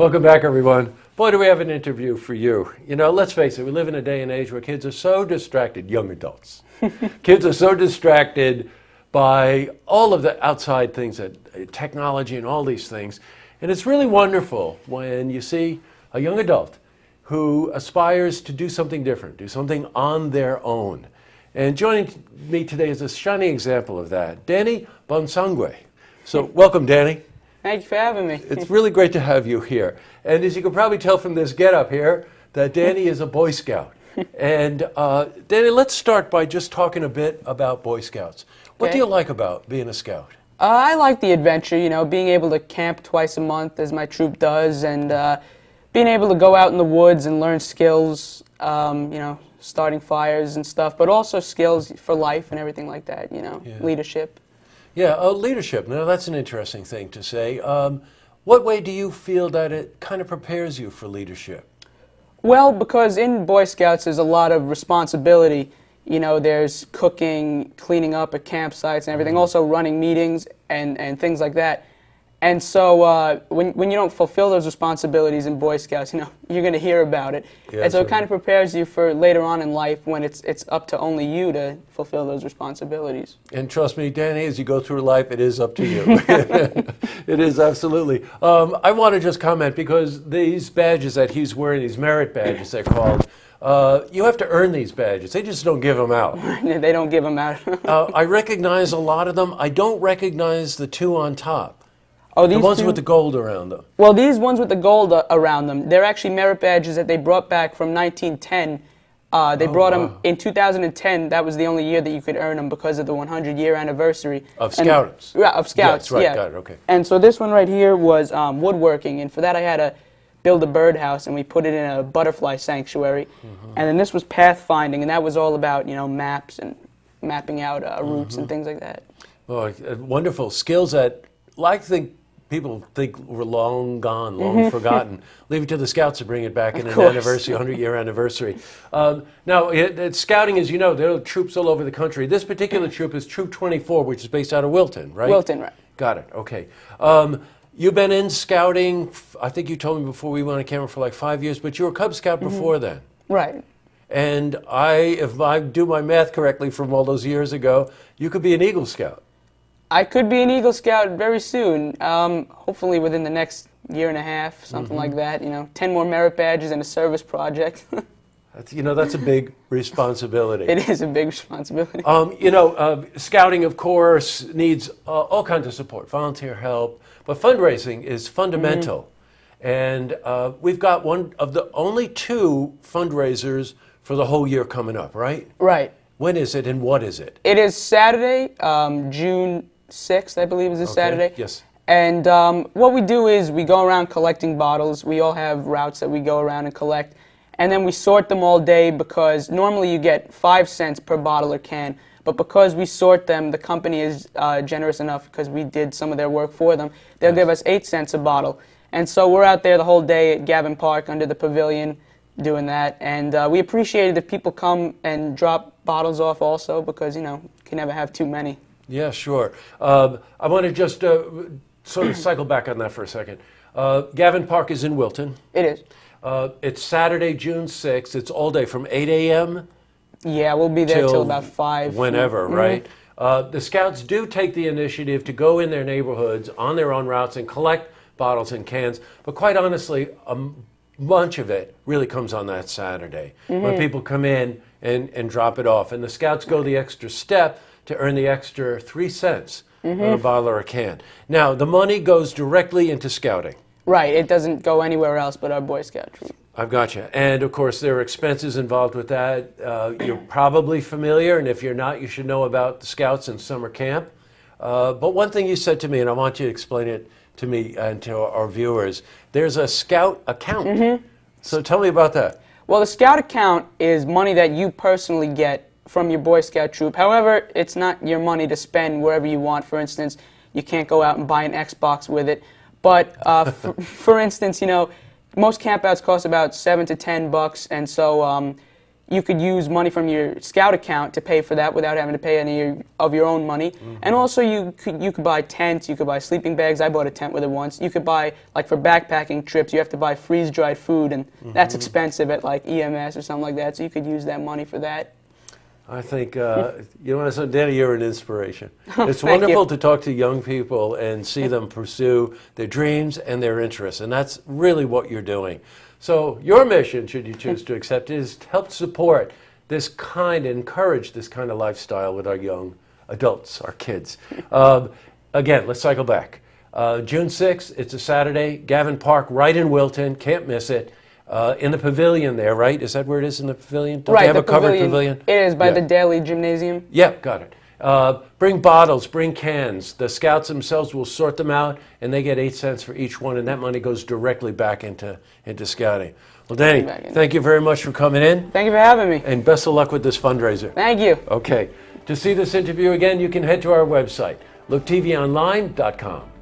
Welcome back, everyone. Boy, do we have an interview for you. You know, let's face it, we live in a day and age where kids are so distracted, young adults. Kids are so distracted by all of the outside things, technology and all these things. And it's really wonderful when you see a young adult who aspires to do something different, do something on their own. And joining me today is a shining example of that, Danny Bonsangwe. So welcome, Danny. Thank you for having me. It's really great to have you here. And as you can probably tell from this get-up here, that Danny is a Boy Scout. And Danny, let's start by just talking a bit about Boy Scouts. What do you like about being a Scout? I like the adventure, you know, being able to camp twice a month as my troop does, and being able to go out in the woods and learn skills, you know, starting fires and stuff, but also skills for life and everything like that, you know, leadership. Yeah, leadership. Now, that's an interesting thing to say. What way do you feel that it kind of prepares you for leadership? Well, because in Boy Scouts there's a lot of responsibility. You know, there's cooking, cleaning up at campsites and everything, also running meetings and things like that. And so when you don't fulfill those responsibilities in Boy Scouts, you know, you're going to hear about it. Yeah, and so it kind of prepares you for later on in life when it's up to only you to fulfill those responsibilities. And trust me, Danny, as you go through life, it is up to you. It is, absolutely. I want to just comment, because these badges that he's wearing, these merit badges they're called, you have to earn these badges. They just don't give them out. They don't give them out. I recognize a lot of them. I don't recognize the two on top. Oh, the ones with the gold around them. Well, these ones with the gold around them, they're actually merit badges that they brought back from 1910. They brought them in 2010. That was the only year that you could earn them because of the 100-year anniversary. Of Scouts? Yeah, of Scouts, yes, right, yeah. Got it, okay. And so this one right here was woodworking, and for that I had to build a birdhouse, and we put it in a butterfly sanctuary. And then this was pathfinding, and that was all about, you know, maps and mapping out routes and things like that. Well, wonderful skills that, like people think were long gone, long forgotten. Leave it to the Scouts to bring it back in an anniversary, 100-year anniversary. Now, Scouting, as you know, there are troops all over the country. This particular troop is Troop 24, which is based out of Wilton, right? Wilton, right. Got it, okay. You've been in Scouting, I think you told me before we went on camera, for like 5 years, but you were a Cub Scout before then. Right. And if I do my math correctly from all those years ago, you could be an Eagle Scout. I could be an Eagle Scout very soon, hopefully within the next year and a half, something like that. You know, 10 more merit badges and a service project. That's a big responsibility. It is a big responsibility. Scouting, of course, needs all kinds of support, volunteer help, but fundraising is fundamental. And we've got one of the only two fundraisers for the whole year coming up, right? Right. When is it and what is it? It is Saturday, June 6th, I believe is this Saturday. Yes. And what we do is we go around collecting bottles. We all have routes that we go around and collect. And then we sort them all day, because normally you get 5 cents per bottle or can. But because we sort them, the company is generous enough, because we did some of their work for them, they'll give us 8 cents a bottle. And so we're out there the whole day at Gavin Park under the pavilion doing that. And we appreciate it if people come and drop bottles off also, because, you know, you can never have too many. Yeah, sure. I want to just sort of cycle back on that for a second. Gavin Park is in Wilton. It is. It's Saturday, June 6th. It's all day from 8 a.m. Yeah, we'll be there till about 5. Whenever, right? The Scouts do take the initiative to go in their neighborhoods on their own routes and collect bottles and cans. But quite honestly, a bunch of it really comes on that Saturday when people come in and drop it off. And the Scouts go the extra step to earn the extra 3 cents on a bottle or a can. Now, the money goes directly into Scouting. Right. It doesn't go anywhere else but our Boy Scout troop. I've got you. And, of course, there are expenses involved with that. You're probably familiar, and if you're not, you should know about the Scouts and summer camp. But one thing you said to me, and I want you to explain it to me and to our viewers, there's a Scout account. So tell me about that. Well, the Scout account is money that you personally get from your Boy Scout troop. However, it's not your money to spend wherever you want. For instance, you can't go out and buy an Xbox with it. But for instance, you know, most campouts cost about $7 to $10, and so you could use money from your Scout account to pay for that without having to pay any of your own money. And also you could buy tents, you could buy sleeping bags. I bought a tent with it once. You could buy, like for backpacking trips, you have to buy freeze-dried food, and that's expensive at like EMS or something like that, so you could use that money for that. I think, you know, so Danny, you're an inspiration. It's Thank wonderful you. to talk to young people and see them pursue their dreams and their interests, and that's really what you're doing. So your mission, should you choose to accept it, is to help support this kind, encourage this kind of lifestyle with our young adults, our kids. Again, let's cycle back. June 6th, it's a Saturday, Gavin Park, right in Wilton, can't miss it. In the pavilion there, right? Is that where it is, in the pavilion? Don't they have a covered pavilion? It is, by the Daily Gymnasium. Yeah, got it. Bring bottles, bring cans. The Scouts themselves will sort them out, and they get 8 cents for each one, and that money goes directly back into Scouting. Well, Danny, thank you very much for coming in. Thank you for having me. And best of luck with this fundraiser. Thank you. Okay. To see this interview again, you can head to our website, looktvonline.com.